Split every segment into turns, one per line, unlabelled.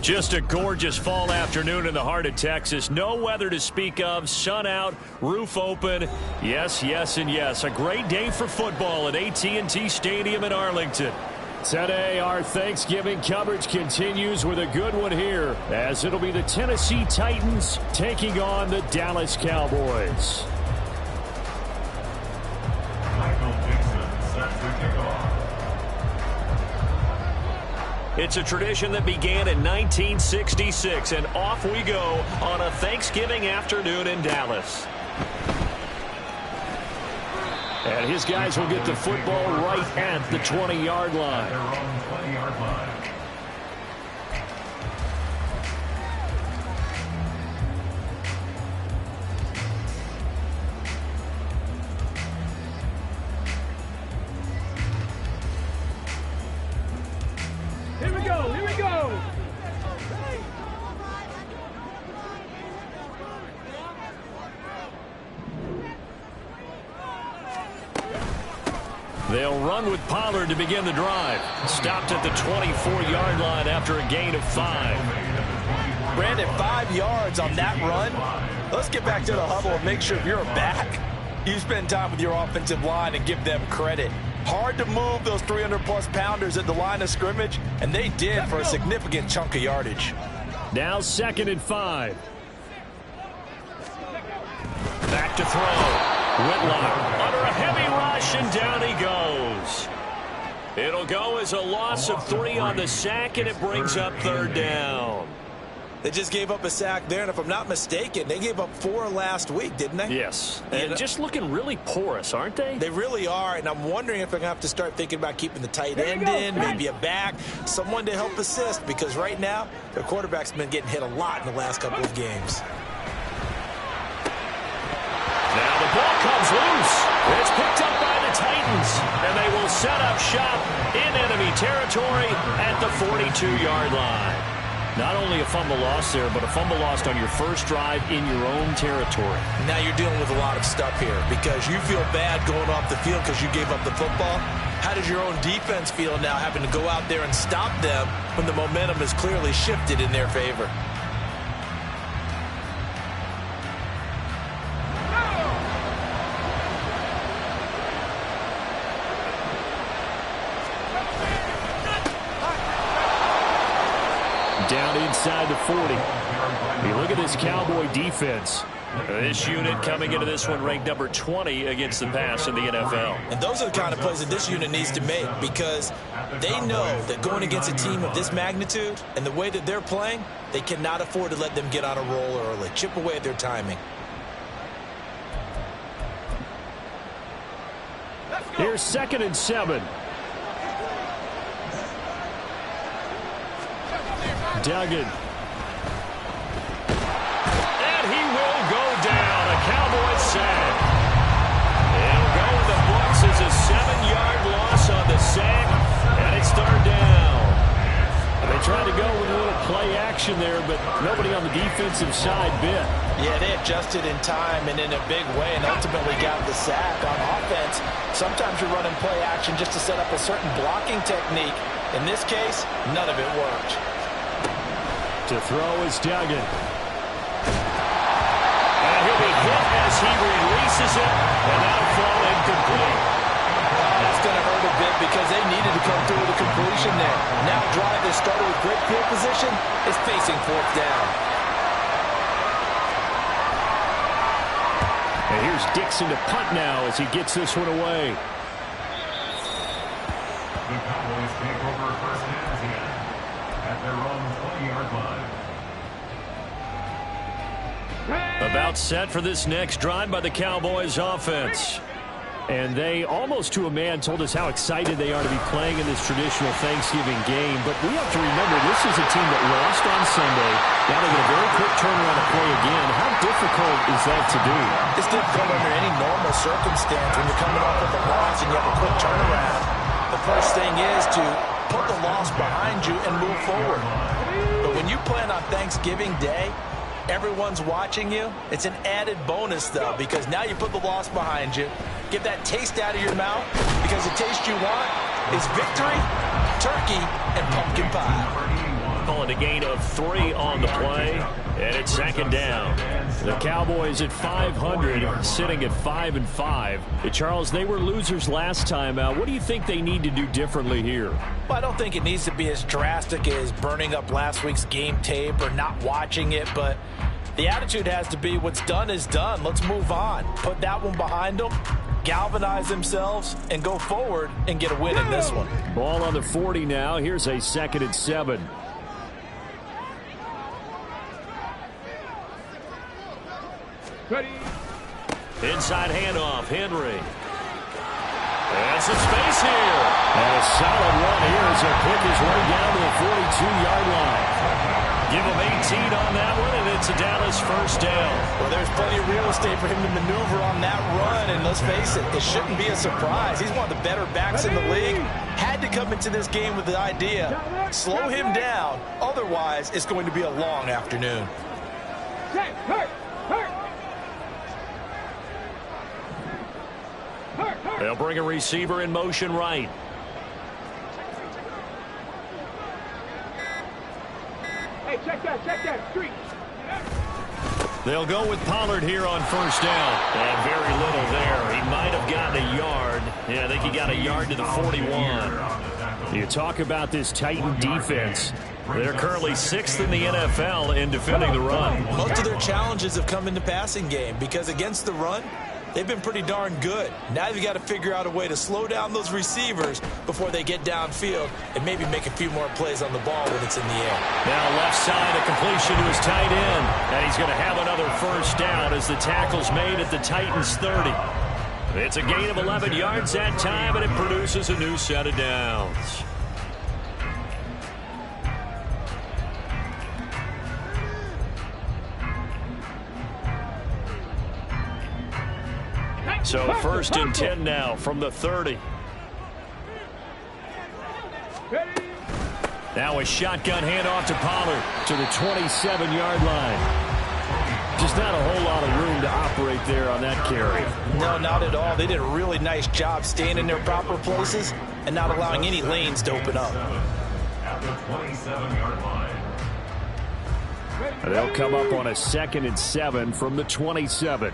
Just a gorgeous fall afternoon in the heart of Texas. No weather to speak of. Sun out, roof open. Yes, yes, and yes. A great day for football at AT&T Stadium in Arlington. Today, our Thanksgiving coverage continues with a good one here, as it'll be the Tennessee Titans taking on the Dallas Cowboys. It's a tradition that began in 1966, and off we go on a Thanksgiving afternoon in Dallas. And his guys will get the football right at the 20-yard line.
They're on the 20-yard line.
Here we go, here we go.
They'll run with Pollard to begin the drive. Stopped at the 24-yard line after a gain of 5.
Brandon, 5 yards on that run. Let's get back to the huddle and make sure if you're back, you spend time with your offensive line and give them credit. Hard to move those 300-plus pounders at the line of scrimmage, and they did for a significant chunk of yardage.
Now 2nd and 5. Back to throw. Whitlock under a heavy rush, and down he goes. It'll go as a loss of 3 on the sack, and it brings up 3rd down.
They just gave up a sack there, and if I'm not mistaken, they gave up 4 last week, didn't they?
Yes, and just looking really porous, aren't they?
They really are, and I'm wondering if they're going to have to start thinking about keeping the tight end in, maybe a back, someone to help assist, because right now, their quarterback's been getting hit a lot in the last couple of games.
Now the ball comes loose. It's picked up by the Titans, and they will set up shop in enemy territory at the 42-yard line. Not only a fumble loss there, but a fumble lost on your first drive in your own territory.
Now you're dealing with a lot of stuff here because you feel bad going off the field because you gave up the football. How does your own defense feel now having to go out there and stop them when the momentum is clearly shifted in their favor?
Down inside the 40. You look at this Cowboy defense. This unit coming into this one ranked number 20 against the pass in the NFL.
And those are the kind of plays that this unit needs to make because they know that going against a team of this magnitude and the way that they're playing, they cannot afford to let them get on a roll early. Chip away at their timing.
Here's 2nd and 7. Duggan. And he will go down. A Cowboys sack. It'll go in the books as a 7-yard loss on the sack, and it's 3rd down. They tried to go with a little play action there, but nobody on the defensive side bit.
Yeah, they adjusted in time and in a big way and ultimately got the sack on offense. Sometimes you're running play action just to set up a certain blocking technique. In this case, none of it worked.
To throw is Duggan. And he'll be hit as he releases it, and that'll fall incomplete.
That's going to hurt a bit because they needed to come through with a completion there. Now a drive that started with great field position is facing 4th down.
And here's Dixon to punt now as he gets this one away.
The Cowboys take over 1st and 10 at their own 20-yard line.
About set for this next drive by the Cowboys offense. And they, almost to a man, told us how excited they are to be playing in this traditional Thanksgiving game. But we have to remember, this is a team that lost on Sunday. Now they get a very quick turnaround to play again. How difficult is that to do?
It's difficult under any normal circumstance when you're coming off of a loss and you have a quick turnaround. The first thing is to put the loss behind you and move forward. But when you plan on Thanksgiving Day, everyone's watching you. It's an added bonus, though, because now you put the loss behind you. Get that taste out of your mouth, because the taste you want is victory, turkey, and pumpkin pie.
call it a gain of 3 on the play, and it's second down. The Cowboys at 500, sitting at 5-5. Charles, they were losers last time out. What do you think they need to do differently here?
Well, I don't think it needs to be as drastic as burning up last week's game tape or not watching it, but the attitude has to be what's done is done. Let's move on. Put that one behind them, galvanize themselves, and go forward and get a win in this one.
Ball on the 40 now. Here's a 2nd and 7.
Ready.
Inside handoff, Henry. And some space here. And a solid run here as he'll pick his way down to the 42-yard line. Give him 18 on that one, and it's a Dallas first down.
Well, there's plenty of real estate for him to maneuver on that run, and let's face it, it shouldn't be a surprise. He's one of the better backs in the league. Had to come into this game with the idea, slow him down, otherwise it's going to be a long afternoon.
They'll bring a receiver in motion right.
Hey, check that street.
They'll go with Pollard here on first down. And very little there. He might have gotten a yard. Yeah, I think he got a yard to the 41. You talk about this Titan defense. They're currently 6th in the NFL in defending the run.
Most of their challenges have come in the passing game because against the run, they've been pretty darn good. Now you've got to figure out a way to slow down those receivers before they get downfield and maybe make a few more plays on the ball when it's in the air.
Now left side, a completion to his tight end. And he's going to have another first down as the tackle's made at the Titans' 30. It's a gain of 11 yards that time, and it produces a new set of downs. So 1st and 10 now from the 30. Now a shotgun handoff to Pollard to the 27-yard line. Just not a whole lot of room to operate there on that carry.
No, not at all. They did a really nice job staying in their proper places and not allowing any lanes to open up.
At the 27-yard line.
They'll come up on a 2nd and 7 from the 27.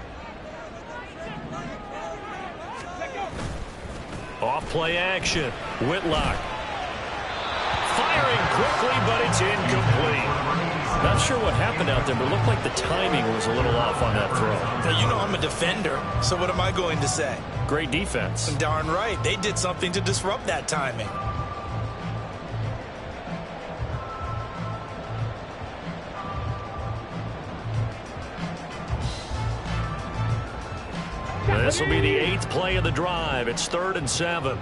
Off play action. Whitlock. Firing quickly, but it's incomplete. Not sure what happened out there, but it looked like the timing was a little off on that throw.
Now, you know I'm a defender, so what am I going to say?
Great defense.
Darn right. They did something to disrupt that timing.
This will be the 8th play of the drive. It's 3rd and 7.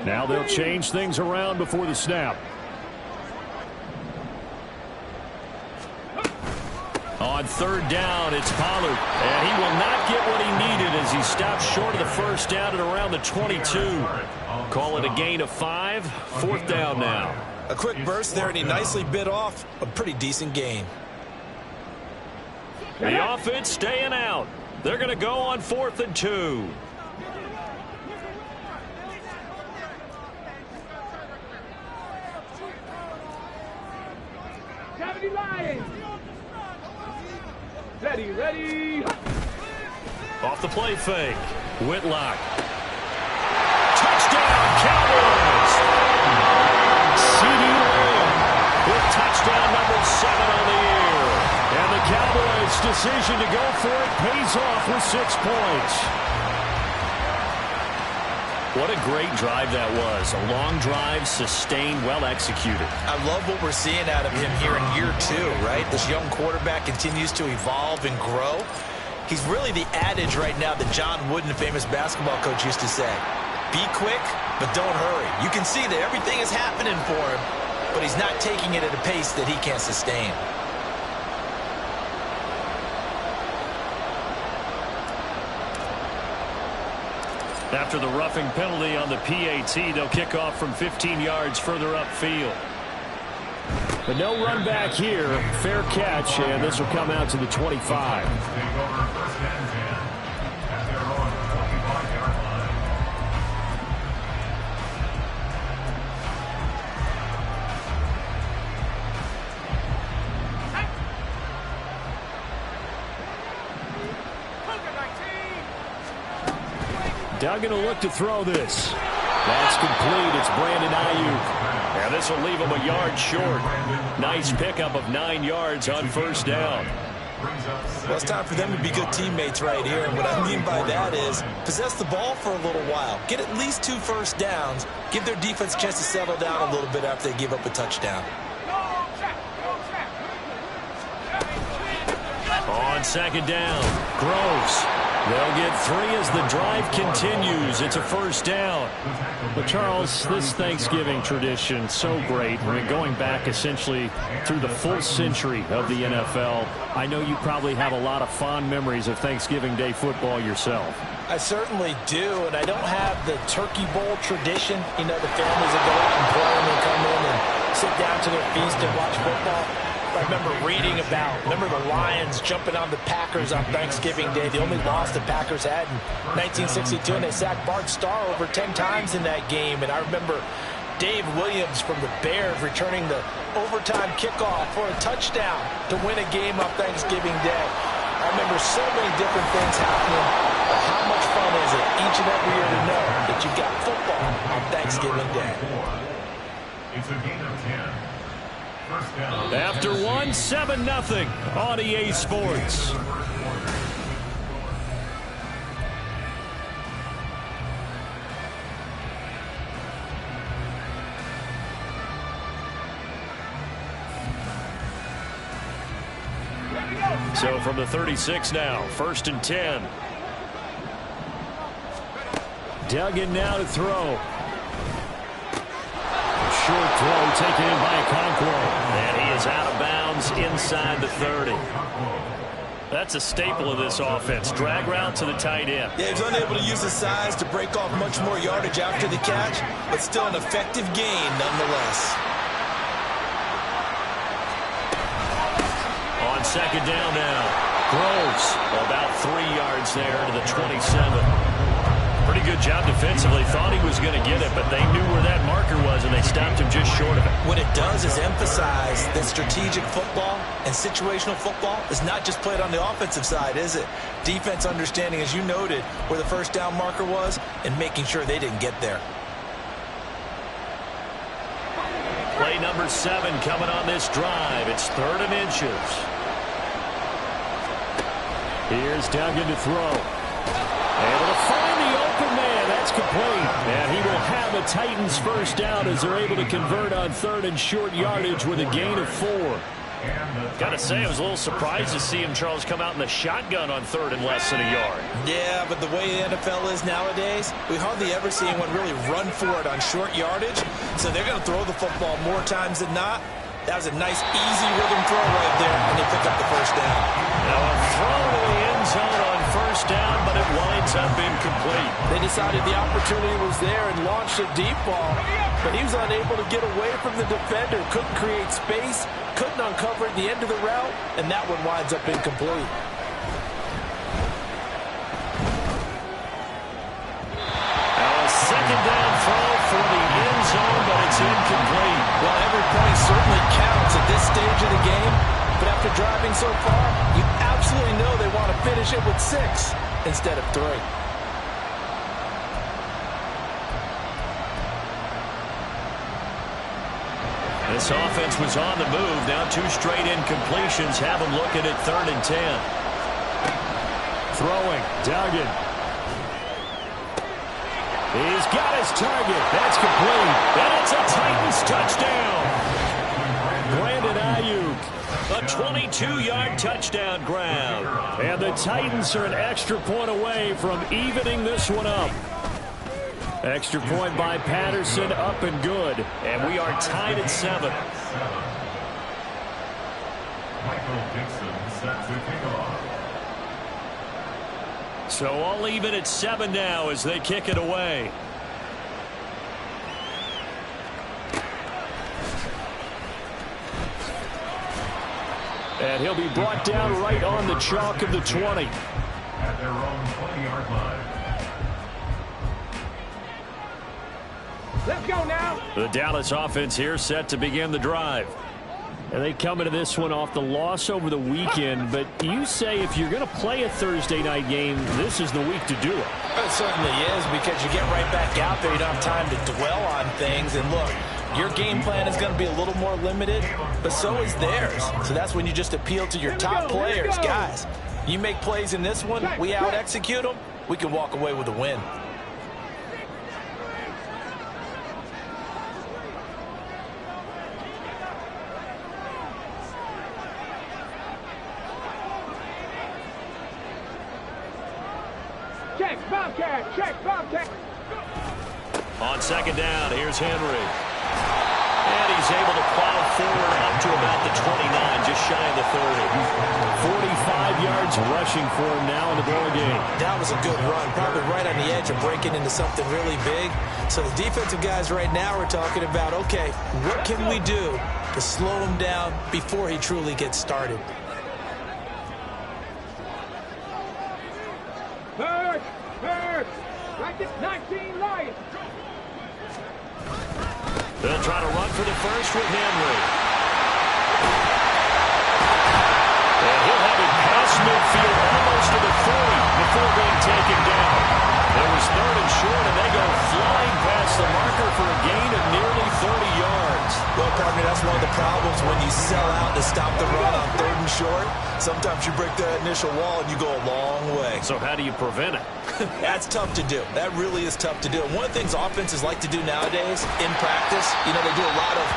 Now they'll change things around before the snap. On 3rd down, it's Pollard. And he will not get what he needed as he stops short of the first down at around the 22. Call it a gain of 5. 4th down now.
A quick burst there, and he nicely bit off a pretty decent gain.
The offense staying out. They're going to go on 4th and 2.
Ready.
Off the play fake. Whitlock. Touchdown, Cowboys! C.D. Lamb with touchdown number 7 on the year. And the Cowboys' decision to go for it pays off with 6 points. What a great drive that was. A long drive, sustained, well executed.
I love what we're seeing out of him here in year 2, right? This young quarterback continues to evolve and grow. He's really the adage right now that John Wooden, the famous basketball coach, used to say. Be quick, but don't hurry. You can see that everything is happening for him, but he's not taking it at a pace that he can't sustain.
After the roughing penalty on the PAT, they'll kick off from 15 yards further upfield. But no run back here. Fair catch, and this will come out to the 25. Duggan will look to throw this. That's complete. It's Brandon Ayuk. And this will leave him a yard short. Nice pickup of 9 yards on first down.
Well, it's time for them to be good teammates right here. And what I mean by that is possess the ball for a little while. Get at least 2 first downs. Give their defense a chance to settle down a little bit after they give up a touchdown.
On second down, Groves. They'll get 3 as the drive continues. It's a first down.
But Charles, this Thanksgiving tradition, so great. I mean, going back essentially through the full century of the NFL, I know you probably have a lot of fond memories of Thanksgiving Day football yourself.
I certainly do, and I don't have the Turkey Bowl tradition. You know, the families that go out and play and they come in and sit down to their feast and watch football. I remember reading remember the Lions jumping on the Packers on Thanksgiving Day. The only loss the Packers had in 1962, and they sacked Bart Starr over 10 times in that game. And I remember Dave Williams from the Bears returning the overtime kickoff for a touchdown to win a game on Thanksgiving Day. I remember so many different things happening. But how much fun is it each and every year to know that you've got football on Thanksgiving Day?
It's a gain of 10.
After 1, 7-0 on EA Sports. So from the 36 now, 1st and 10. Duggan now to throw. Short throw taken in by Okonkwo. And he is out of bounds inside the 30. That's a staple of this offense. Drag route to the tight end.
Yeah, he's unable to use his size to break off much more yardage after the catch, but still an effective gain nonetheless.
On second down now, Groves about 3 yards there to the 27. Pretty good job defensively. Thought he was going to get it, but they knew where that marker was, and they stopped him just short of it.
What it does is emphasize that strategic football and situational football is not just played on the offensive side, is it? Defense understanding, as you noted, where the first down marker was and making sure they didn't get there.
Play number 7 coming on this drive. It's 3rd and inches. Here's Duggan to throw. Able to find the open man. That's complete. And he will have the Titans first down as they're able to convert on 3rd and short yardage with a gain of 4. Got to say, I was a little surprised to see him, Charles, come out in the shotgun on 3rd and less than a yard.
Yeah, but the way the NFL is nowadays, we hardly ever see anyone really run for it on short yardage. So they're going to throw the football more times than not. That was a nice, easy rhythm throw right there, and they pick up the first down.
Now a throw to the end zone on first down, but it winds up incomplete.
They decided the opportunity was there and launched a deep ball, but he was unable to get away from the defender, couldn't create space, couldn't uncover at the end of the route, and that one winds up incomplete.
Now a second down throw for the end zone, but it's incomplete.
Well, every point certainly counts at this stage of the game, but after driving so far, you absolutely know they want to finish it with 6 instead of 3.
This offense was on the move. Now 2 straight incompletions have them looking at 3rd and 10. Throwing, Duggan. He's got his target. That's complete. And it's a Titans touchdown. Brandon Ayuk. A 22-yard touchdown grab. And the Titans are an extra point away from evening this one up. Extra point by Patterson, up and good. And we are tied at 7.
Michael Dixon set to kick off.
So all even at 7 now as they kick it away. And he'll be brought down right on the chalk of the 20.
At their own 20-yard line.
Let's go now.
The Dallas offense here set to begin the drive.
And they come into this one off the loss over the weekend, but you say if you're going to play a Thursday night game, this is the week to do it.
It certainly is, because you get right back out there. You don't have time to dwell on things. And look, your game plan is going to be a little more limited, but so is theirs. So that's when you just appeal to your top players. Guys, you make plays in this one, we out-execute them, we can walk away with a win.
Check, Bobcat.
On second down, here's Henry. And he's able to plow forward up to about the 29, just shy of the 30.
45 yards rushing for him now in the ball game.
That was a good run, probably right on the edge of breaking into something really big. So the defensive guys right now are talking about, okay, what can we do to slow him down before he truly gets started?
Third. Right at 19 Lions.
They'll try to run for the first with Henry. And he'll have it past midfield almost to the 40 before being taken down. It was third and short, and they go flying past the marker for a gain of nearly 30 yards.
Well, partner, that's one of the problems when you sell out to stop the run on third and short. Sometimes you break that initial wall and you go a long way.
So how do you prevent it?
That's tough to do. That really is tough to do. And one of the things offenses like to do nowadays in practice, you know, they do a lot of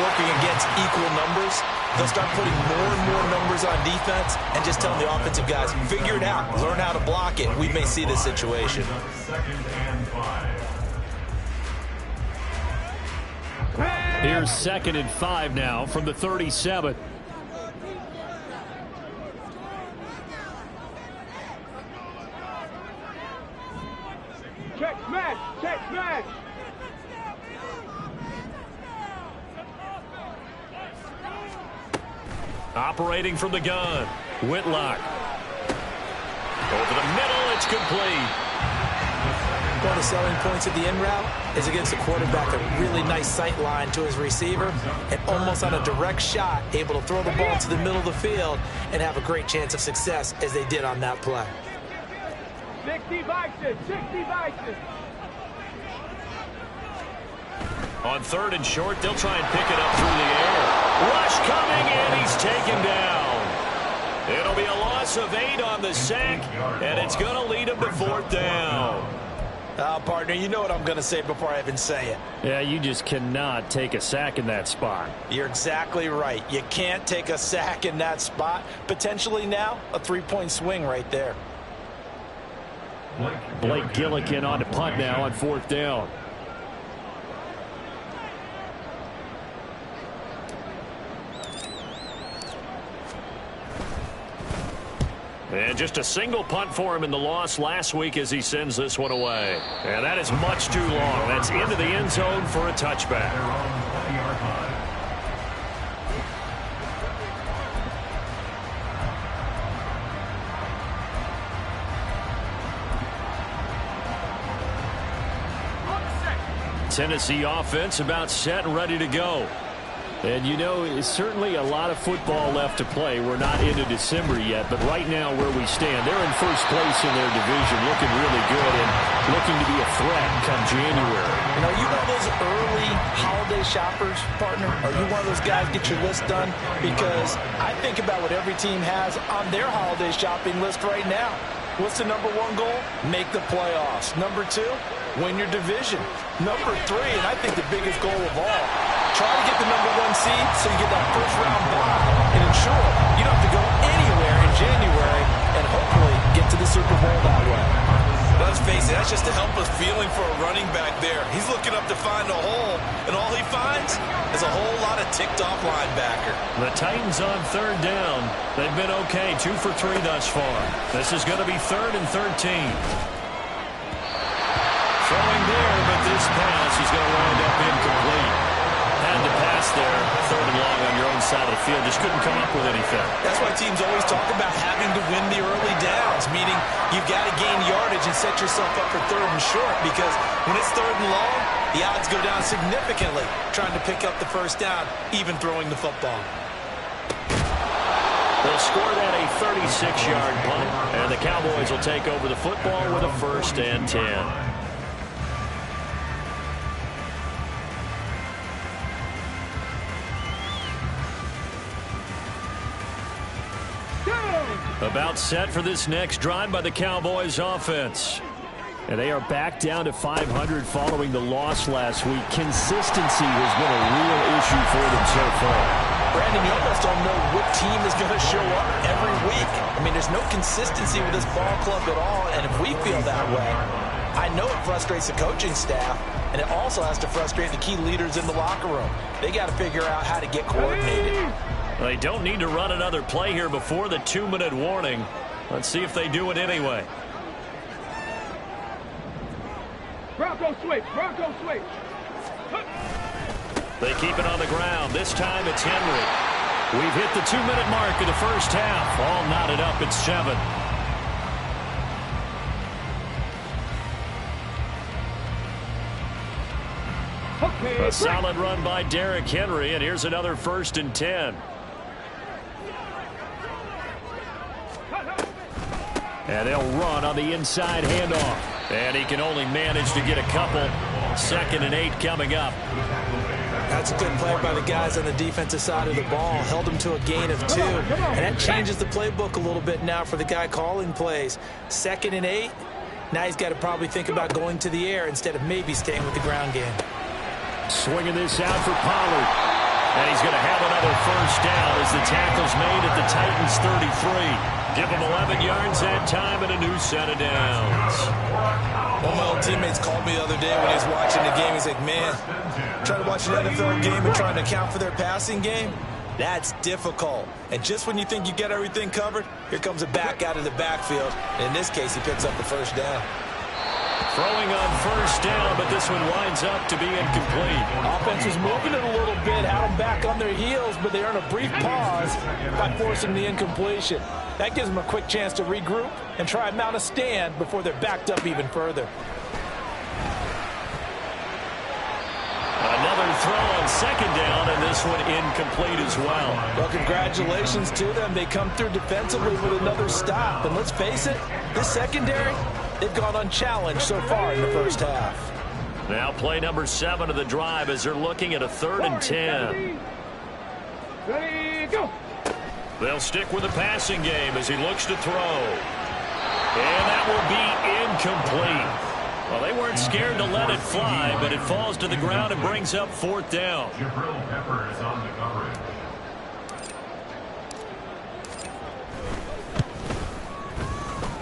working against equal numbers. They'll start putting more and more numbers on defense and just telling the offensive guys, figure it out, learn how to block it. We may see this situation.
Here's 2nd and 5 now from the 37.
Check smash.
Operating from the gun, Whitlock. Over the middle, it's complete.
One of the selling points of the in route is against the quarterback, a really nice sight line to his receiver, and almost on a direct shot, able to throw the ball to the middle of the field and have a great chance of success as they did on that play.
60 Vices.
On third and short, they'll try and pick it up through the air. Rush coming, and he's taken down. It'll be a loss of 8 on the sack, and it's going to lead him to 4th down.
Partner, you know what I'm going to say before I even say it.
Yeah, you just cannot take a sack in that spot.
You're exactly right. You can't take a sack in that spot. Potentially now, a 3-point swing right there.
Blake Gillikin on to punt now on 4th down.
And just a single punt for him in the loss last week as he sends this one away. And that is much too long. That's into the end zone for a touchback. Tennessee offense about set and ready to go.
And, you know, it's certainly a lot of football left to play. We're not into December yet, but right now where we stand, they're in first place in their division, looking really good and looking to be a threat come January.
And are you one of those early holiday shoppers, partner? Are you one of those guys get your list done? Because I think about what every team has on their holiday shopping list right now. What's the number 1 goal? Make the playoffs. Number 2, win your division. Number 3, and I think the biggest goal of all, try to get the number 1 seed so you get that first-round bye and ensure you don't have to go anywhere in January and hopefully get to the Super Bowl that way. Let's face it, that's just a helpless feeling for a running back there. He's looking up to find a hole, and all he finds is a whole lot of ticked-off linebacker.
The Titans on 3rd down. They've been okay, 2 for 3 thus far. This is going to be 3rd and 13. Throwing there, but this pass is going to wind up incomplete. Had the pass there, 3rd and long on your own side of the field. Just couldn't come up with anything.
That's why teams always talk about having to win the early downs, meaning you've got to gain yardage and set yourself up for 3rd and short, because when it's 3rd and long, the odds go down significantly trying to pick up the first down, even throwing the football.
They'll score that a 36-yard punt, and the Cowboys will take over the football with a 1st and 10. About set for this next drive by the Cowboys offense.
And they are back down to 500 following the loss last week. Consistency has been a real issue for them so far.
Brandon, you almost don't know what team is going to show up every week. I mean, there's no consistency with this ball club at all, and if we feel that way, I know it frustrates the coaching staff, and it also has to frustrate the key leaders in the locker room. They got to figure out how to get coordinated.
They don't need to run another play here before the 2-minute warning. Let's see if they do it anyway.
Bronco switch. Bronco switch.
They keep it on the ground. This time it's Henry. We've hit the 2-minute mark of the first half. All knotted up at 7. A solid run by Derrick Henry, and here's another 1st and 10. And they'll run on the inside handoff. And he can only manage to get a couple. 2nd and 8 coming up.
That's a good play by the guys on the defensive side of the ball. Held them to a gain of 2. And that changes the playbook a little bit now for the guy calling plays. 2nd and 8. Now he's got to probably think about going to the air instead of maybe staying with the ground game.
Swinging this out for Pollard.
And he's going to have another 1st down as the tackle's made at the Titans' 33. Give him 11 yards that time and a new set of downs.
One of my old teammates called me the other day when he was watching the game. He's like, man, trying to watch an NFL game and trying to account for their passing game, that's difficult. And just when you think you get everything covered, here comes a back out of the backfield. And in this case, he picks up the 1st down.
Throwing on 1st down, but this one winds up to be incomplete.
Offense was moving it a little bit, had them back on their heels, but they earn a brief pause by forcing the incompletion. That gives them a quick chance to regroup and try and mount a stand before they're backed up even further.
Another throw on 2nd down, and this one incomplete as well.
Well, congratulations to them. They come through defensively with another stop. And let's face it, this secondary, they've gone unchallenged so far in the first half.
Now play number 7 of the drive as they're looking at a 3rd and 10.
Ready, go.
They'll stick with the passing game as he looks to throw. And that will be incomplete. Well, they weren't scared to let it fly, but it falls to the ground and brings up 4th down.
Jabril Pepper is on the coverage.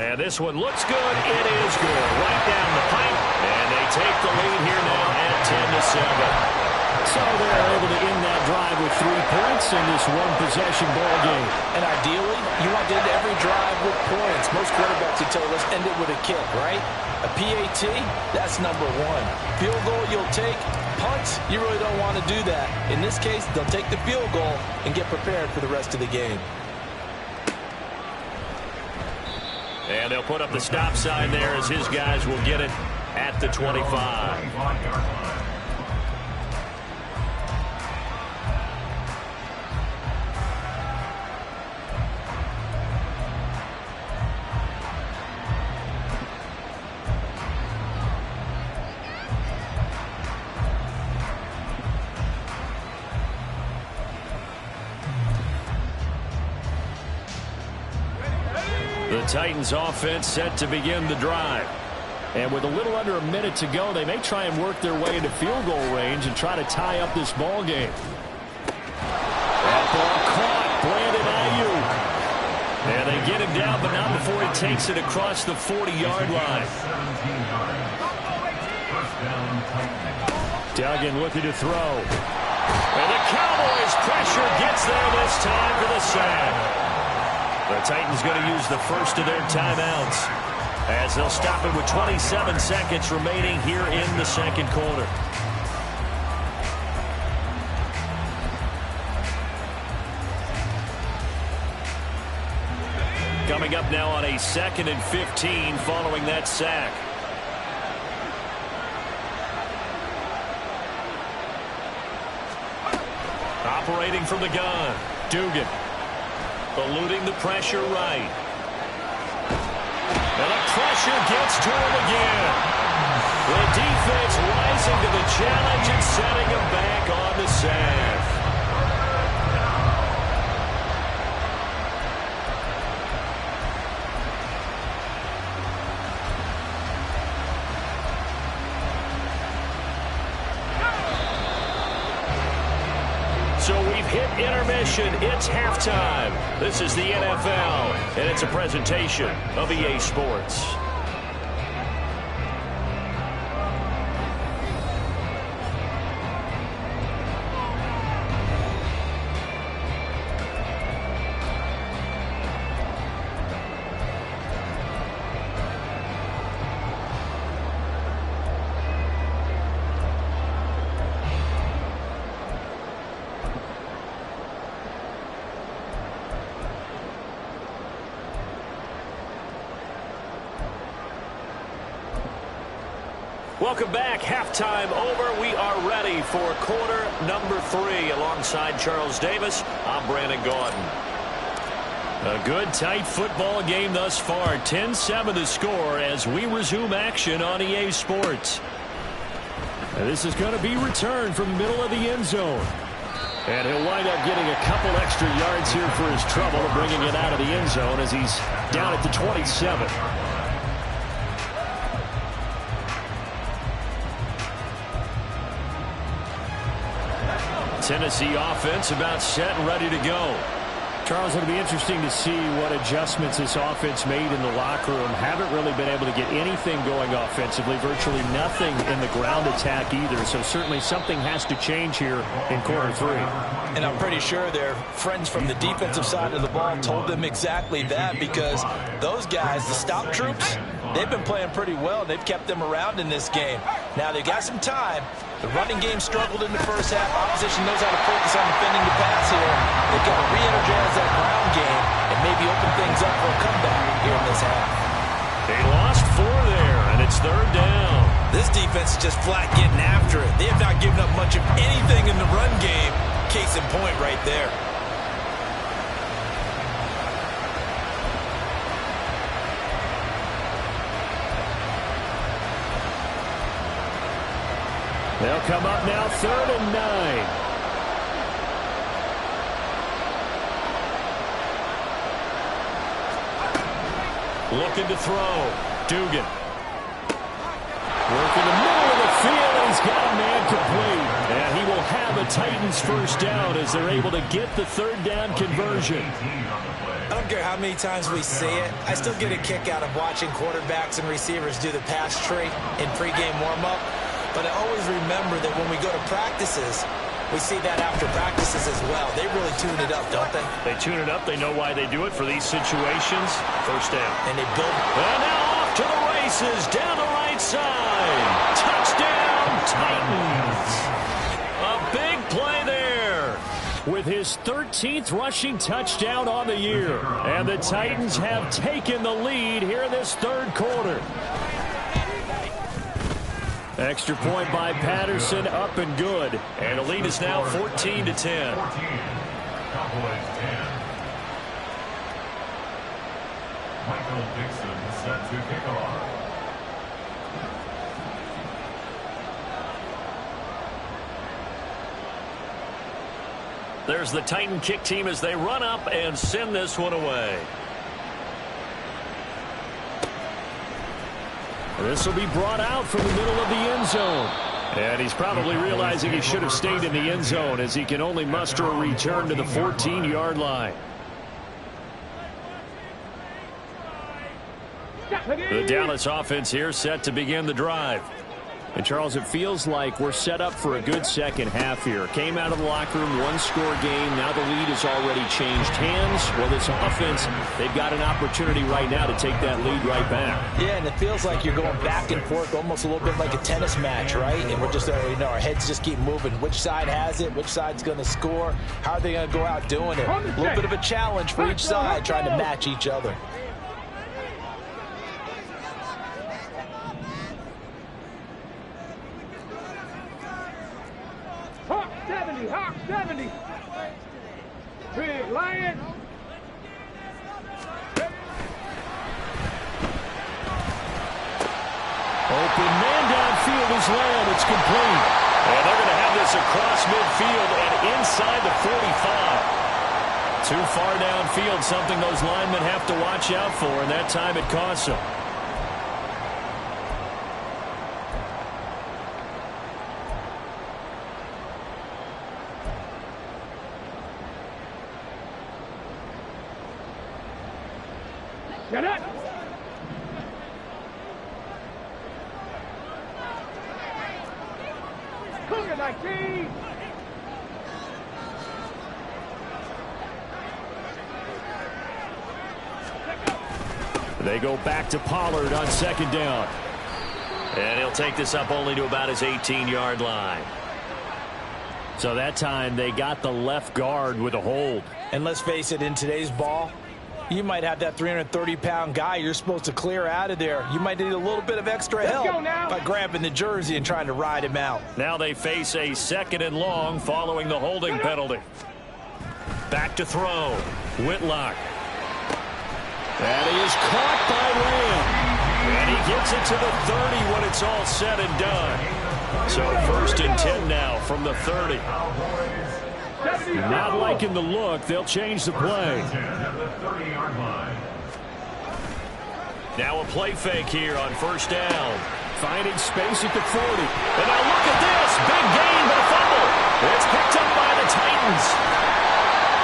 And this one looks good. It is good. Right down the pipe. And they take the lead here now at 10-7.
So they're able to end that drive with 3 points in this one-possession ball game.
And ideally, you want to end every drive with points. Most quarterbacks, you tell us, end it with a kick, right? A PAT, that's number 1. Field goal, you'll take. Punts, you really don't want to do that. In this case, they'll take the field goal and get prepared for the rest of the game.
And they'll put up the stop sign there as his guys will get it at the 25. The Titans offense set to begin the drive. And with a little under a minute to go, they may try and work their way into field goal range and try to tie up this ball game. That ball caught. Brandon Ayuk. And they get him down, but not before he takes it across the 40-yard line. Duggan looking to throw. And the Cowboys pressure gets there this time for the sack. The Titans going to use the first of their timeouts as they'll stop it with 27 seconds remaining here in the 2nd quarter. Coming up now on a 2nd and 15 following that sack. Operating from the gun, Dugan. eluding the pressure right. And the pressure gets to him again. The defense rising to the challenge and setting him back on the sack. So we've hit intermission. It's halftime. This is the NFL, and it's a presentation of EA Sports. Welcome back. Halftime over. We are ready for quarter number 3. Alongside Charles Davis, I'm Brandon Gaudin. A good, tight football game thus far. 10-7 the score as we resume action on EA Sports. And this is going to be returned from the middle of the end zone. And he'll wind up getting a couple extra yards here for his trouble, bringing it out of the end zone as he's down at the 27. Tennessee offense about set and ready to go.
Charles, it'll be interesting to see what adjustments this offense made in the locker room. Haven't really been able to get anything going offensively, virtually nothing in the ground attack either. So certainly something has to change here in quarter 3.
And I'm pretty sure their friends from the defensive side of the ball told them exactly that, because those guys, the stop troops, they've been playing pretty well. They've kept them around in this game. Now they've got some time. The running game struggled in the first half. Opposition knows how to focus on defending the pass here. They've got to re-energize that ground game and maybe open things up for a comeback here in this half.
They lost 4 there, and it's 3rd down.
This defense is just flat getting after it. They have not given up much of anything in the run game. Case in point right there.
They'll come up now, 3rd and 9.
Looking to throw. Dugan.
Working the middle of the field, and he's got a man complete. And he will have a Titans first down as they're able to get the 3rd down conversion.
I don't care how many times we see it. I still get a kick out of watching quarterbacks and receivers do the pass tree in pregame warm-up. But I always remember that when we go to practices, we see that after practices as well. They really tune it up, don't they?
They tune it up. They know why they do it for these situations. First down.
And they build.
And now off to the races down the right side. Touchdown, Titans. A big play there.
With his 13th rushing touchdown on the year. And the Titans have taken the lead here in this 3rd quarter. Extra point by Patterson, up and good.
And the lead is now 14-10.
14. Cowboys 10. Michael Dixon set to kick off.
There's the Titan kick team as they run up and send this one away.
This will be brought out from the middle of the end zone. And he's probably realizing he should have stayed in the end zone as he can only muster a return to the 14-yard line.
The Dallas offense here set to begin the drive.
And, Charles, it feels like we're set up for a good second half here. Came out of the locker room, one-score game. Now the lead has already changed hands. Well, this offense, they've got an opportunity right now to take that lead right back.
Yeah, and it feels like you're going back and forth, almost a little bit like a tennis match, right? And we're just, our heads just keep moving. Which side has it? Which side's going to score? How are they going to go out doing it? A little bit of a challenge for each side, trying to match each other.
Hawk 70. Big Lion.
slam. It's complete.
And they're going to have this across midfield and inside the 45. Too far downfield, something those linemen have to watch out for, and that time it costs them.
Get it! Cougar 19!
They go back to Pollard on second down.
And he'll take this up only to about his 18-yard line.
So that time they got the left guard with a hold.
And let's face it, in today's ball, you might have that 330-pound guy you're supposed to clear out of there. You might need a little bit of extra help by grabbing the jersey and trying to ride him out.
Now they face a 2nd and long following the holding penalty. Back to throw. Whitlock.
That is caught by Lamb.
And he gets it to the 30 when it's all said and done. So 1st and 10 now from the 30.
Not liking the look. They'll change the play.
Now a play fake here on 1st down.
Finding space at the 40.
And now look at this. Big gain, but a fumble. It's picked up by the Titans.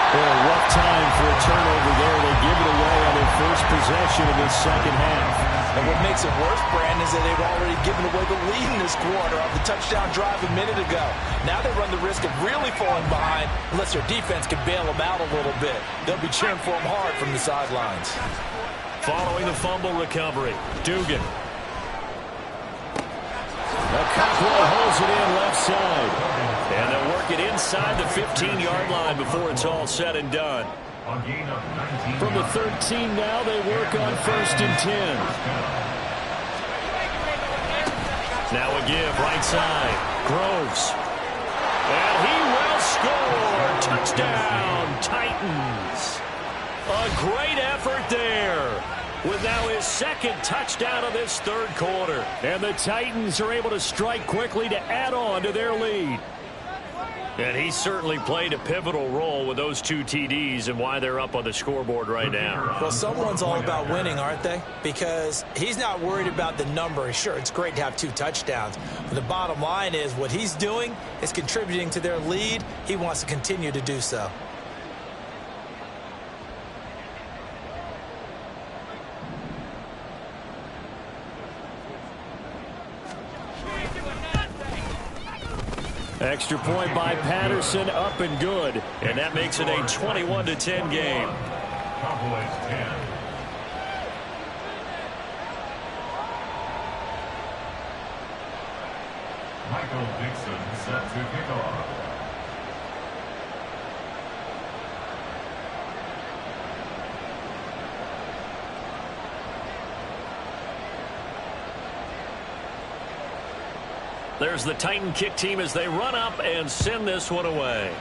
Boy, a rough time for a turnover there. They give it away on their first possession in this second half.
And what makes it worse, Brandon, is that they've already given away the lead in this quarter off the touchdown drive a minute ago. Now they run the risk of really falling behind unless their defense can bail them out a little bit. They'll be cheering for them hard from the sidelines.
Following the fumble recovery, Dugan.
Cockrell holds it in left side.
And they'll work it inside the 15-yard line before it's all said and done.
From the 13 now, they work on 1st and 10.
Now a give, right side. Groves. And he will score. Touchdown, Titans. A great effort there. With now his 2nd touchdown of this 3rd quarter.
And the Titans are able to strike quickly to add on to their lead.
And he certainly played a pivotal role with those 2 TDs and why they're up on the scoreboard right now.
Well, someone's all about winning, aren't they? Because he's not worried about the number. Sure, it's great to have 2 touchdowns. But the bottom line is what he's doing is contributing to their lead. He wants to continue to do so.
Extra point by Patterson, up and good.
And that makes it a 21-10 game.
Cowboys 10. Michael Dixon set to kick off.
There's the Titan kick team as they run up and send this one away.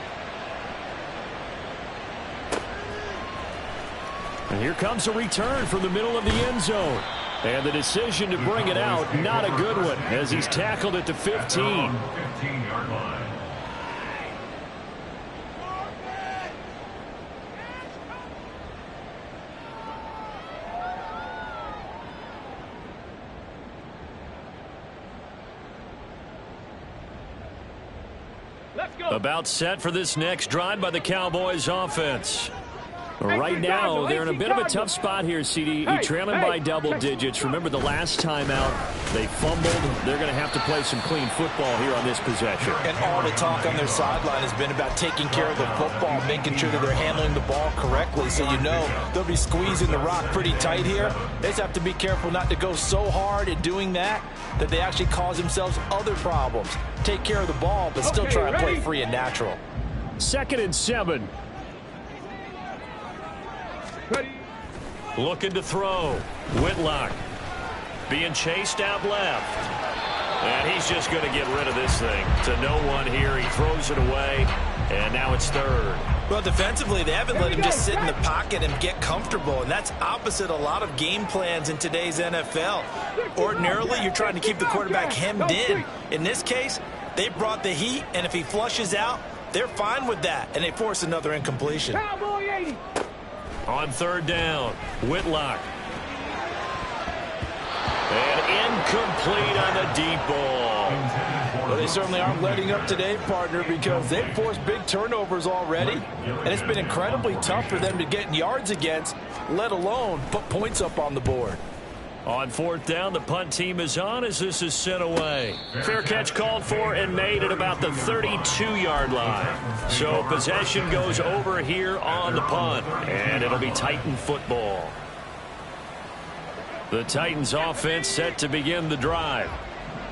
And here comes a return from the middle of the end zone. And the decision to bring it out, not a good one, as he's tackled at the 15.
15-yard line.
About set for this next drive by the Cowboys offense. Right now, they're in a bit of a tough spot here, CD. You're trailing by double digits. Remember the last time out, they fumbled. They're going to have to play some clean football here on this possession.
And all the talk on their sideline has been about taking care of the football, making sure that they're handling the ball correctly. So you know they'll be squeezing the rock pretty tight here. They just have to be careful not to go so hard at doing that they actually cause themselves other problems. Take care of the ball, but still try and play free and natural.
2nd and 7.
Looking to throw. Whitlock being chased out left. And he's just going to get rid of this thing. To no one here. He throws it away. And now it's third.
Well, defensively, they haven't let him just sit in the pocket and get comfortable, and that's opposite a lot of game plans in today's NFL. Ordinarily, you're trying to keep the quarterback hemmed in. In this case, they brought the heat, and if he flushes out, they're fine with that, and they force another incompletion.
Cowboy 80.
On third down, Whitlock. And incomplete on the deep ball.
Well, they certainly aren't letting up today, partner, because they've forced big turnovers already, and it's been incredibly tough for them to get yards against, let alone put points up on the board.
On fourth down, the punt team is on as this is sent away. Fair catch called for and made at about the 32-yard line. So possession goes over here on the punt, and it'll be Titan football. The Titans offense set to begin the drive.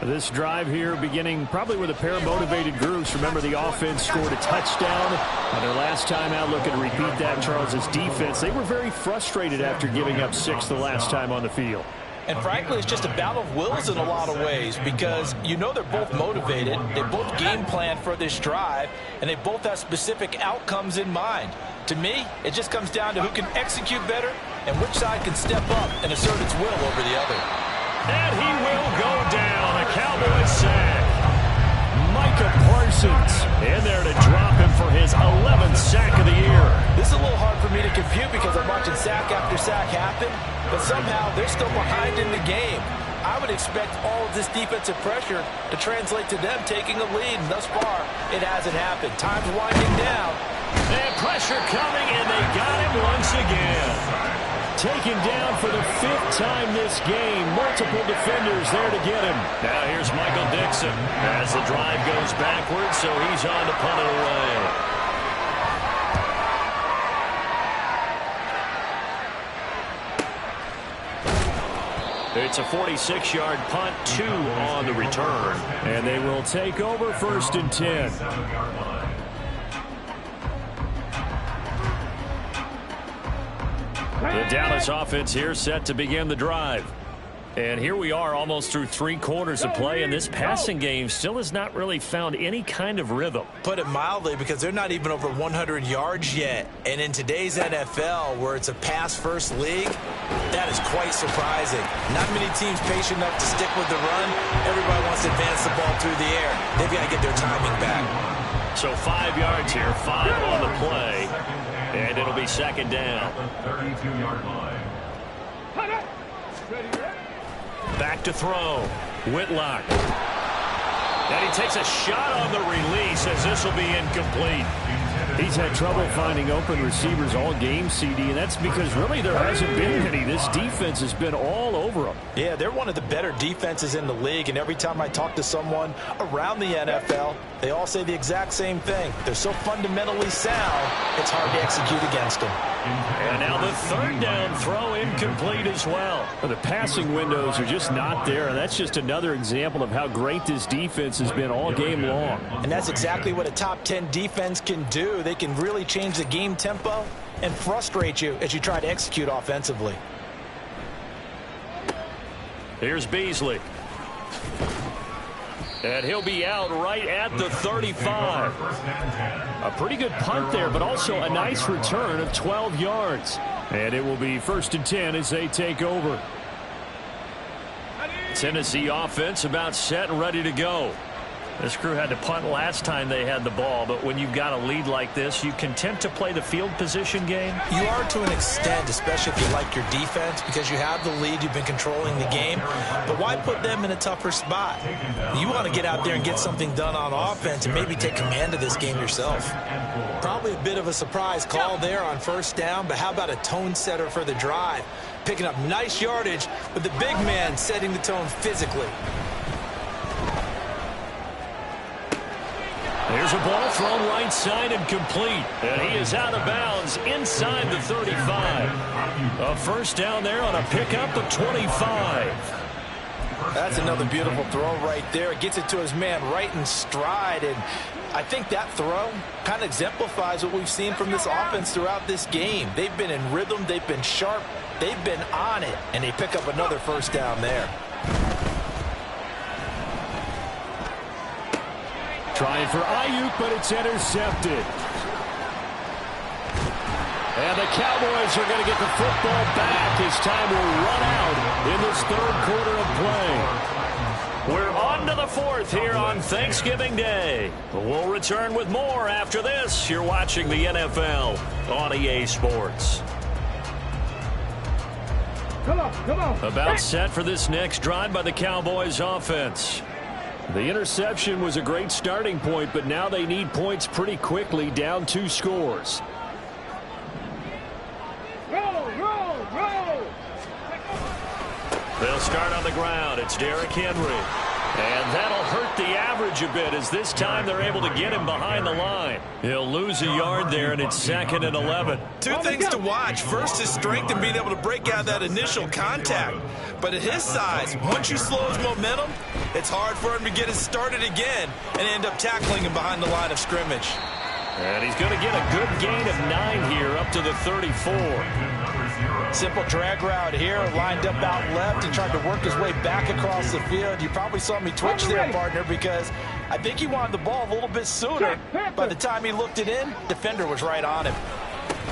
This drive here beginning probably with a pair of motivated groups. Remember, the offense scored a touchdown on their last time out. Looking to repeat that. Charles's defense, they were very frustrated after giving up 6 the last time on the field.
And frankly, it's just a battle of wills in a lot of ways because you know they're both motivated, they both game plan for this drive, and they both have specific outcomes in mind. To me, it just comes down to who can execute better and which side can step up and assert its will over the other.
And he will go down. A Cowboys sack. Micah Parsons in there to drop him for his 11th sack of the year.
This is a little hard for me to compute because I'm watching sack after sack happen, but somehow they're still behind in the game. I would expect all of this defensive pressure to translate to them taking a lead, and thus far, it hasn't happened. Time's winding down.
And pressure coming, and they got him once again. Taken down for the 5th time this game. Multiple defenders there to get him. Now here's Michael Dixon as the drive goes backwards, so he's on to punt it away. It's a 46-yard punt, 2 on the return.
And they will take over 1st and 10.
The Dallas offense here set to begin the drive. And here we are almost through 3 quarters of play, and this passing game still has not really found any kind of rhythm.
Put it mildly, because they're not even over 100 yards yet. And in today's NFL, where it's a pass-first league, that is quite surprising. Not many teams patient enough to stick with the run. Everybody wants to advance the ball through the air. They've got to get their timing back.
So 5 yards here, 5 on the play, and it'll be 2nd down.
32-yard line.
Back to throw. Whitlock. And he takes a shot on the release as this will be incomplete.
He's had trouble finding open receivers all game, CD, and that's because really there hasn't been any. This defense has been all over them.
Yeah, they're one of the better defenses in the league, and every time I talk to someone around the NFL, they all say the exact same thing. They're so fundamentally sound, it's hard to execute against them.
And now the 3rd down throw incomplete as well.
The passing windows are just not there, and that's just another example of how great this defense has been all game long.
And that's exactly what a top 10 defense can do. They can really change the game tempo and frustrate you as you try to execute offensively.
Here's Beasley. And he'll be out right at the 35. A pretty good punt there, but also a nice return of 12 yards.
And it will be 1st and 10 as they take over.
Tennessee offense about set and ready to go. This crew had to punt last time they had the ball, but when you've got a lead like this, you content to play the field position game?
You are to an extent, especially if you like your defense, because you have the lead, you've been controlling the game. But why put them in a tougher spot? You want to get out there and get something done on offense and maybe take command of this game yourself. Probably a bit of a surprise call there on 1st down, but how about a tone setter for the drive? Picking up nice yardage with the big man setting the tone physically.
There's a ball thrown right side and complete. And he is out of bounds inside the 35. A 1st down there on a pickup of 25.
That's another beautiful throw right there. Gets it to his man right in stride. And I think that throw kind of exemplifies what we've seen from this offense throughout this game. They've been in rhythm. They've been sharp. They've been on it. And they pick up another 1st down there.
Trying for Ayuk, but it's intercepted. And the Cowboys are going to get the football back as time will run out in this third quarter of play.
We're on to the fourth here on Thanksgiving Day. We'll return with more after this. You're watching the NFL on EA Sports.
Come on.
About set for this next drive by the Cowboys offense.
The interception was a great starting point, but now they need points pretty quickly, down 2 scores.
Roll.
They'll start on the ground. It's Derrick Henry. And that'll hurt the average a bit as this time they're able to get him behind the line. He'll lose a yard there, and it's 2nd and 11.
Two things to watch. First, his strength and being able to break out that initial contact. But at his size, once you slow his momentum, it's hard for him to get it started again and end up tackling him behind the line of scrimmage.
And he's going to get a good gain of 9 here up to the 34.
Simple drag route here, lined up out left and tried to work his way back across the field. You probably saw me twitch there, partner, because I think he wanted the ball a little bit sooner. By the time he looked it in, defender was right on him.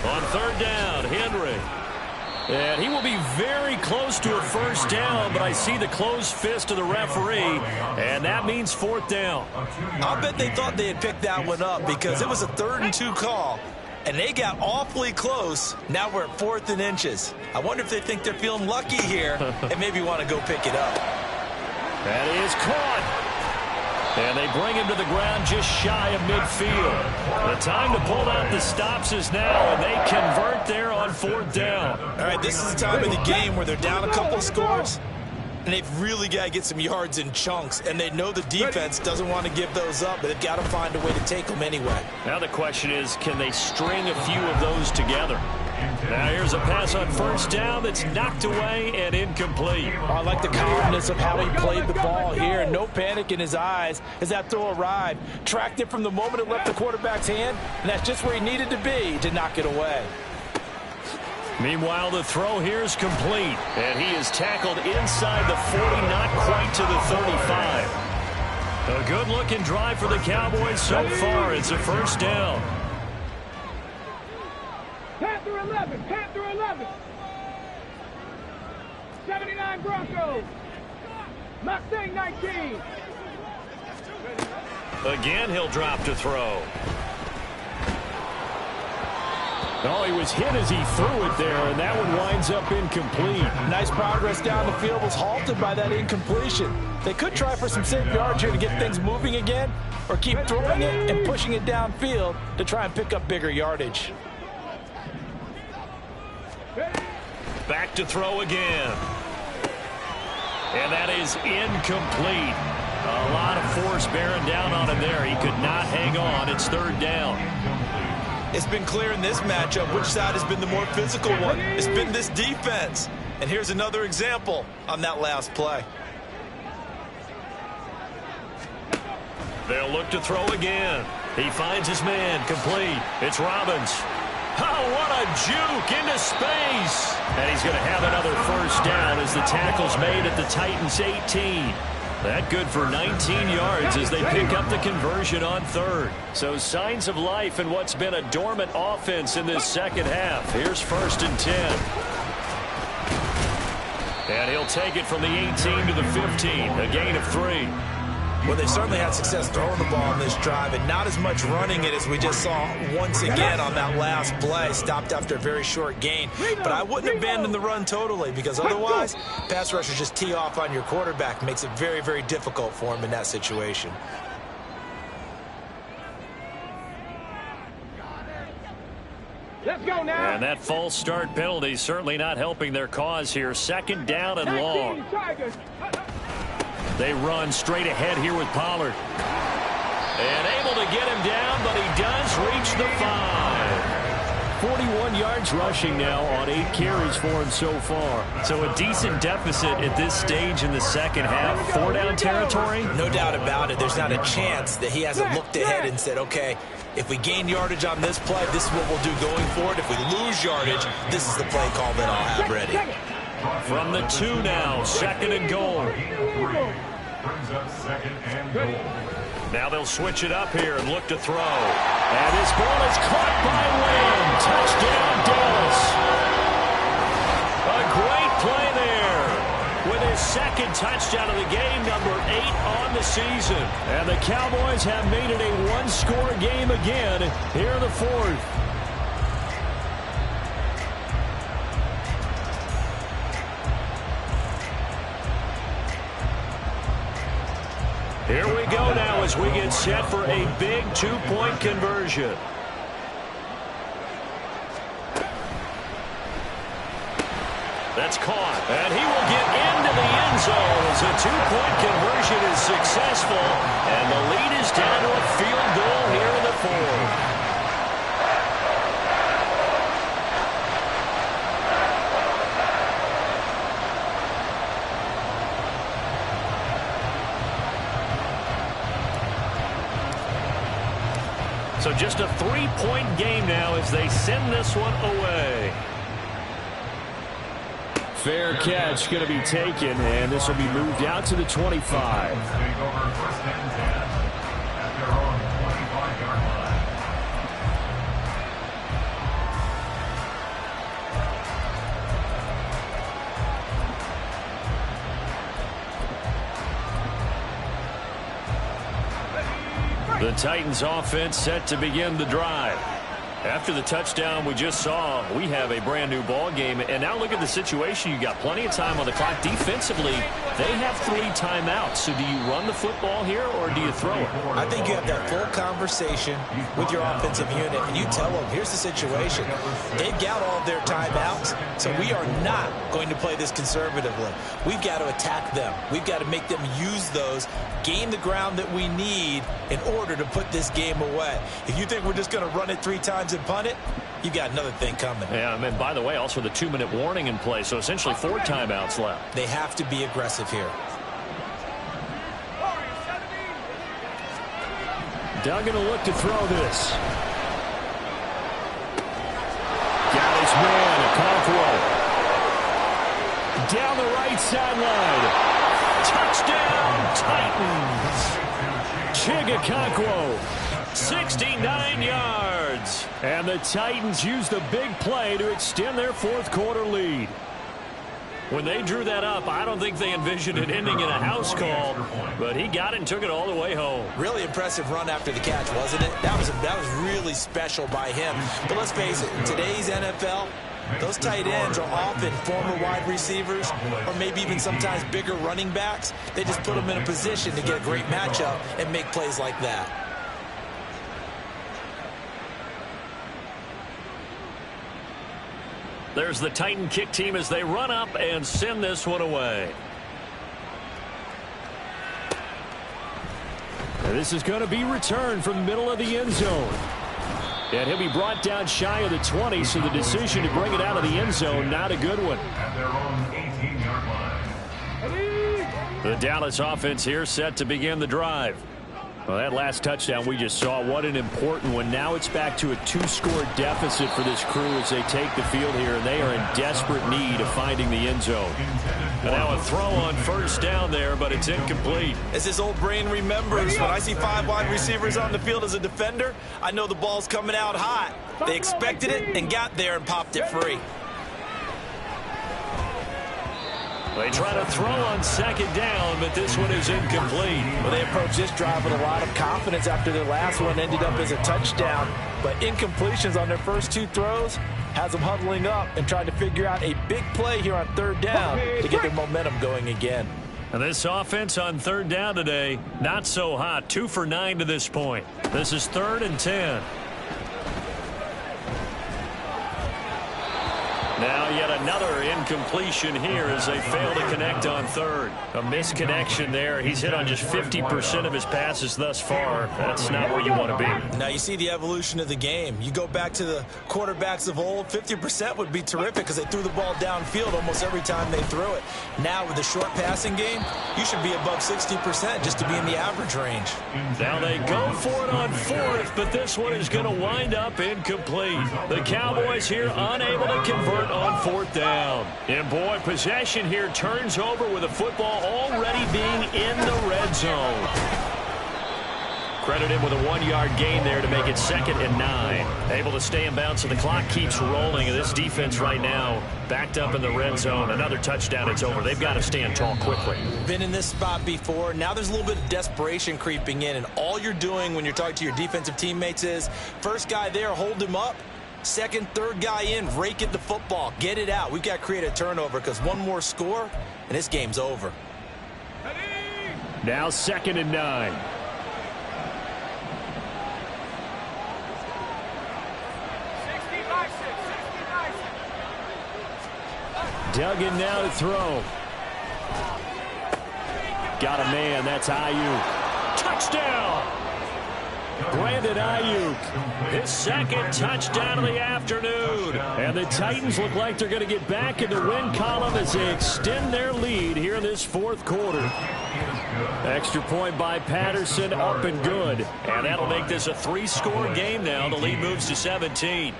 On 3rd down, Henry. And he will be very close to a first down, but I see the closed fist of the referee, and that means 4th down.
I'll bet they thought they had picked that one up because it was a 3rd and 2 call, and they got awfully close. Now we're at 4th and inches. I wonder if they think they're feeling lucky here and maybe want to go pick it up.
That is caught. And they bring him to the ground just shy of midfield. The time to pull out the stops is now, and they convert there on 4th down.
All right, this is the time of the game where they're down a couple of scores, and they've really got to get some yards in chunks, and they know the defense doesn't want to give those up, but they've got to find a way to take them anyway.
Now the question is, can they string a few of those together? Now here's a pass on 1st down that's knocked away and incomplete.
I like the calmness of how he played the ball here, and no panic in his eyes as that throw arrived. Tracked it from the moment it left the quarterback's hand, and that's just where he needed to be to knock it away.
Meanwhile, the throw here is complete, and he is tackled inside the 40, not quite to the 35. A good-looking drive for the Cowboys so far. It's a 1st down.
Panther 11. 79 Broncos. Mustang 19.
Again, he'll drop to throw.
Oh, he was hit as he threw it there, and that one winds up incomplete.
Nice progress down the field was halted by that incompletion. They could try for some safe yards here to get things moving again, or keep throwing it and pushing it downfield to try and pick up bigger yardage.
Back to throw again. And that is incomplete. A lot of force bearing down on him there. He could not hang on. It's 3rd down.
It's been clear in this matchup which side has been the more physical one. It's been this defense. And here's another example on that last play.
They'll look to throw again. He finds his man, complete. It's Robbins. Oh, what a juke into space. And he's going to have another 1st down as the tackle's made at the Titans' 18. That good for 19 yards as they pick up the conversion on 3rd. So signs of life in what's been a dormant offense in this second half. Here's 1st and 10. And he'll take it from the 18 to the 15, a gain of 3.
Well, they certainly had success throwing the ball on this drive and not as much running it as we just saw once again on that last play. Stopped after a very short gain. But I wouldn't abandon the run totally because otherwise, pass rushers just tee off on your quarterback. Makes it very, very difficult for him in that situation.
Let's go now.
And that false start penalty certainly not helping their cause here. 2nd down and long. They run straight ahead here with Pollard. And able to get him down, but he does reach the 5.
41 yards rushing now on 8 carries for him so far.
So a decent deficit at this stage in the second half. 4-down territory?
No doubt about it. There's not a chance that he hasn't looked ahead and said, okay, if we gain yardage on this play, this is what we'll do going forward. If we lose yardage, this is the play call that I'll have ready.
From the 2 now, 2nd and goal.
Brings up 2nd and goal.
Now they'll switch it up here and look to throw. And his ball is caught by Lamb. Touchdown, Dallas. A great play there. With his second touchdown of the game, number 8 on the season. And the Cowboys have made it a one-score game again here in the fourth. Here we go now as we get set for a big two-point conversion. That's caught, and he will get into the end zone as a two-point conversion is successful, and the lead is down to a field goal here in the fourth. So just a three-point game now as they send this one away.
Fair catch going to be taken, and this will be moved out to the 25.
Take over first and 10 at their own 25-yard line.
The Titans offense set to begin the drive. After the touchdown we just saw, we have a brand new ball game. And now look at the situation. You got plenty of time on the clock. Defensively, they have 3 timeouts. So do you run the football here or do you throw it?
I think you have that full conversation with your offensive unit, and you tell them, here's the situation. They've got all of their timeouts, so we are not going to play this conservatively. We've got to attack them. We've got to make them use those, gain the ground that we need in order to put this game away. If you think we're just going to run it 3 times and punt it, you got another thing coming.
Yeah, and by the way, also the 2-minute warning in play, so essentially 4 timeouts left.
They have to be aggressive here.
Doug going to look to throw this. Got his man, Okonkwo. Down the right sideline. Touchdown, Titans. Chig Okonkwo. 69 yards. And the Titans use the big play to extend their fourth quarter lead. When they drew that up, I don't think they envisioned it ending in a house call, but he got it and took it all the way home.
Really impressive run after the catch, wasn't it? That was really special by him. But let's face it, in today's NFL, those tight ends are often former wide receivers or maybe even sometimes bigger running backs. They just put them in a position to get a great matchup and make plays like that.
There's the Titan kick team as they run up and send this one away.
And this is going to be returned from the middle of the end zone. And he'll be brought down shy of the 20, so the decision to bring it out of the end zone, not a good one.
At their own 18-yard line.
The Dallas offense here set to begin the drive. Well, that last touchdown we just saw, what an important one. Now it's back to a 2-score deficit for this crew as they take the field here, and they are in desperate need of finding the end zone. And now a throw on first down there, but it's incomplete.
As his old brain remembers, when I see 5 wide receivers on the field as a defender, I know the ball's coming out hot. They expected it and got there and popped it free.
They try to throw on second down, but this one is incomplete.
Well, they approached this drive with a lot of confidence after their last one ended up as a touchdown. But incompletions on their first 2 throws has them huddling up and trying to figure out a big play here on third down to get their momentum going again.
And this offense on third down today, not so hot. 2 for 9 to this point. This is 3rd and 10. Now yet another incompletion here as they fail to connect on third. A misconnection there. He's hit on just 50% of his passes thus far. That's not where you want to be.
Now you see the evolution of the game. You go back to the quarterbacks of old, 50% would be terrific because they threw the ball downfield almost every time they threw it. Now with the short passing game, you should be above 60% just to be in the average range.
Now they go for it on 4th, but this one is going to wind up incomplete. The Cowboys here unable to convert on 4th down. And boy, possession here turns over with the football already being in the red zone. Credit him with a 1-yard gain there to make it 2nd and 9. Able to stay in bounds, so the clock keeps rolling. And this defense right now backed up in the red zone. Another touchdown, it's over. They've got to stand tall quickly.
Been in this spot before. Now there's a little bit of desperation creeping in. And all you're doing when you're talking to your defensive teammates is, first guy there, hold him up. Second, third guy in, rake at the football. Get it out. We've got to create a turnover because one more score, and this game's over.
Now 2nd and 9. Duggan now to throw. Got a man. That's Ayuk. Touchdown! Brandon Ayuk, his 2nd touchdown of the afternoon. And the Titans look like they're going to get back in the win column as they extend their lead here in this 4th quarter. Extra point by Patterson, up and good. And that'll make this a 3-score game now. The lead moves to 17.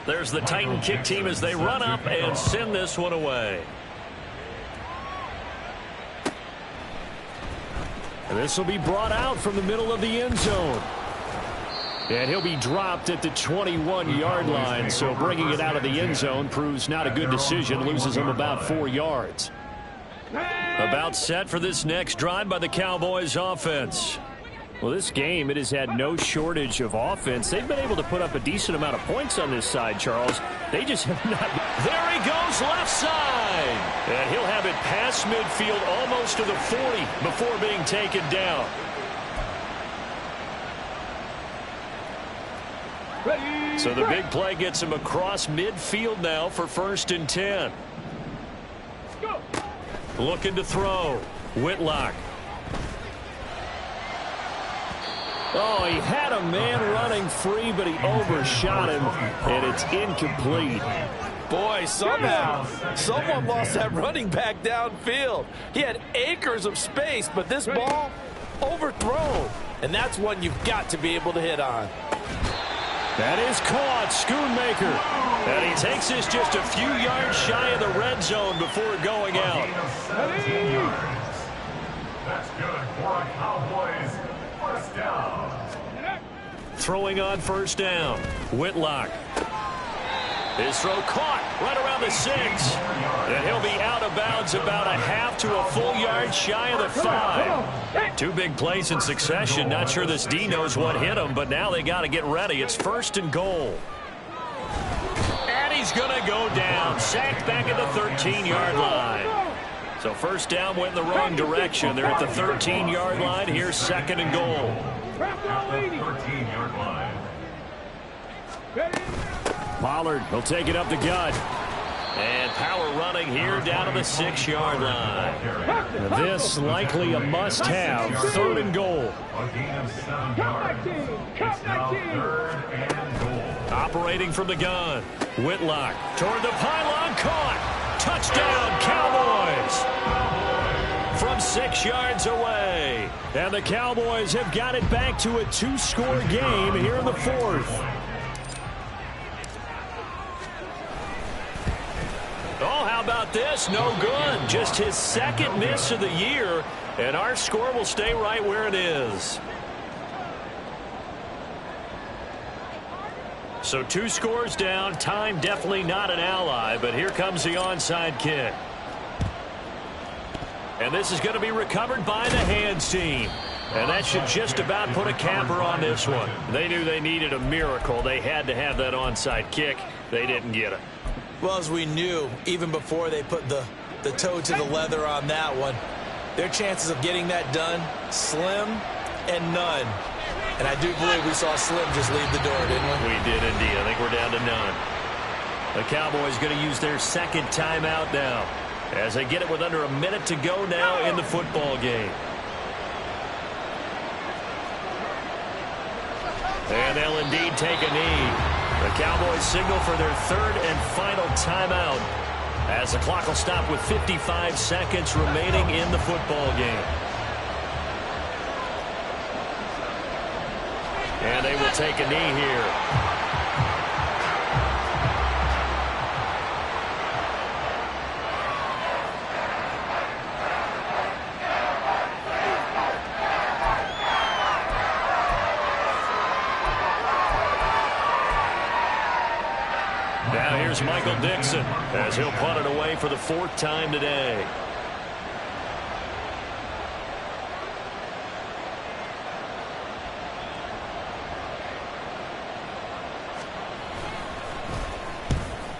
There's the Titan kick team as they run up and send this one away. And this will be brought out from the middle of the end zone. And he'll be dropped at the 21-yard line. So bringing it out of the end zone proves not a good decision. Loses him about 4 yards. About set for this next drive by the Cowboys offense. Well, this game, it has had no shortage of offense. They've been able to put up a decent amount of points on this side, Charles. They just have not.
There he goes, left side. And he'll have it past midfield, almost to the 40 before being taken down. So the big play gets him across midfield now for 1st and 10. Looking to throw. Whitlock.
Oh, he had a man running free, but he overshot him, and it's incomplete.
Boy, somehow, someone lost that running back downfield. He had acres of space, but this ball overthrown. And that's one you've got to be able to hit on.
That is caught, Schoonmaker.
And he takes this just a few yards shy of the red zone before going out.
That's good for a Cowboys first down.
Throwing on 1st down. Whitlock. His throw caught right around the 6. And he'll be out of bounds about a half to a full yard shy of the 5. 2 big plays in succession. Not sure this D knows what hit him, but now they got to get ready. It's 1st and goal. And he's going to go down. Sacked back at the 13-yard line. So 1st down went in the wrong direction. They're at the 13-yard line. Here's 2nd and goal.
At the 13-yard line.
Pollard, he'll take it up the gut.
And power running here down to the 6-yard line.
This likely a must-have. 3rd and goal.
A gain of 7 yards. It's now 3rd and goal.
Operating from the gun. Whitlock toward the pylon, caught. Touchdown, Cowboys. From 6 yards away.
And the Cowboys have got it back to a 2-score game here in the 4th.
Oh, how about this? No good. Just his 2nd miss of the year, and our score will stay right where it is. So 2 scores down. Time definitely not an ally, but here comes the onside kick. And this is going to be recovered by the hands team. And that should just about put a capper on this one. They knew they needed a miracle. They had to have that onside kick. They didn't get it.
Well, as we knew, even before they put the toe to the leather on that one, their chances of getting that done, slim and none. And I do believe we saw Slim just leave the door, didn't we?
We did indeed. I think we're down to none. The Cowboys going to use their 2nd timeout now as they get it with under a minute to go now in the football game. And they'll indeed take a knee. The Cowboys signal for their 3rd and final timeout as the clock will stop with 55 seconds remaining in the football game. And they will take a knee here. Now here's Michael Dixon as he'll punt it away for the 4th time today.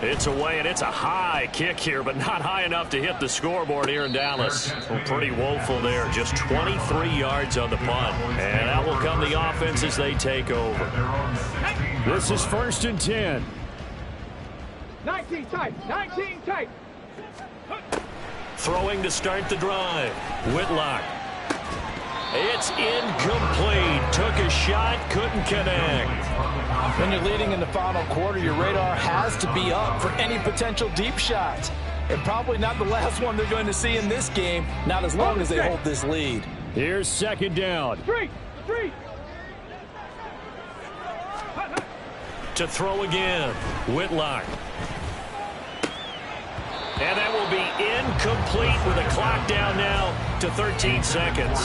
It's away, and it's a high kick here, but not high enough to hit the scoreboard here in Dallas. Well, pretty woeful there. Just 23 yards on the punt. And that will come the offense as they take over.
This is 1st and 10.
19 tight. 19 tight.
Throwing to start the drive. Whitlock. It's incomplete. Took a shot, couldn't connect.
When you're leading in the final quarter, your radar has to be up for any potential deep shots. And probably not the last one they're going to see in this game, not as long as they hold this lead.
Here's 2nd down.
Street.
To throw again. Whitlock. And that will be incomplete with a clock down now to 13 seconds.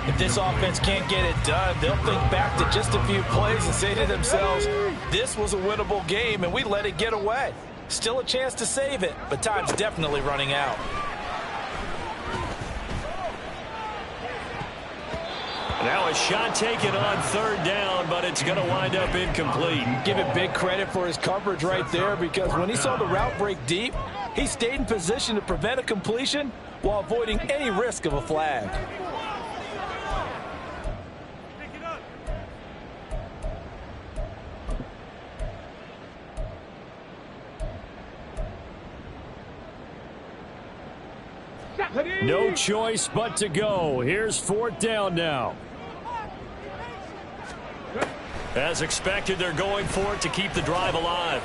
If this offense can't get it done, they'll think back to just a few plays and say to themselves, this was a winnable game and we let it get away. Still a chance to save it, but time's definitely running out.
Now a shot taken on 3rd down, but it's going to wind up incomplete.
Give it big credit for his coverage right there, because when he saw the route break deep, he stayed in position to prevent a completion while avoiding any risk of a flag.
No choice but to go. Here's 4th down now.
As expected, they're going for it to keep the drive alive.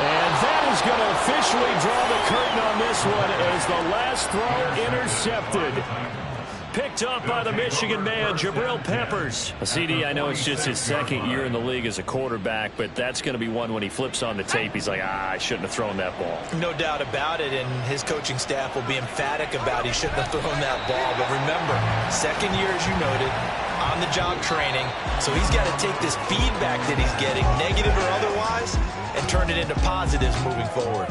And that is going to officially draw the curtain on this one as the last throw intercepted. Picked up by the Michigan man, Jabril Peppers. CD, I know it's just his 2nd year in the league as a quarterback, but that's going to be one when he flips on the tape. He's like, I shouldn't have thrown that ball.
No doubt about it, and his coaching staff will be emphatic about he shouldn't have thrown that ball. But remember, 2nd year, as you noted, on-the-job training, so he's got to take this feedback that he's getting, negative or otherwise, and turn it into positives moving forward.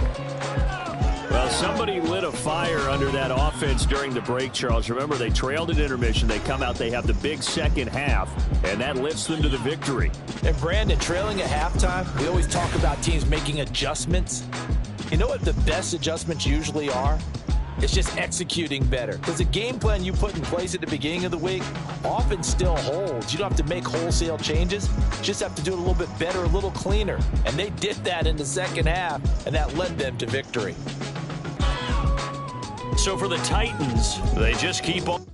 Well, somebody lit a fire under that offense during the break, Charles. Remember, they trailed at intermission. They come out, they have the big 2nd half, and that lifts them to the victory.
And, Brandon, trailing at halftime, we always talk about teams making adjustments. You know what the best adjustments usually are? It's just executing better. Because the game plan you put in place at the beginning of the week often still holds. You don't have to make wholesale changes. You just have to do it a little bit better, a little cleaner. And they did that in the 2nd half, and that led them to victory.
So for the Titans, they just keep on.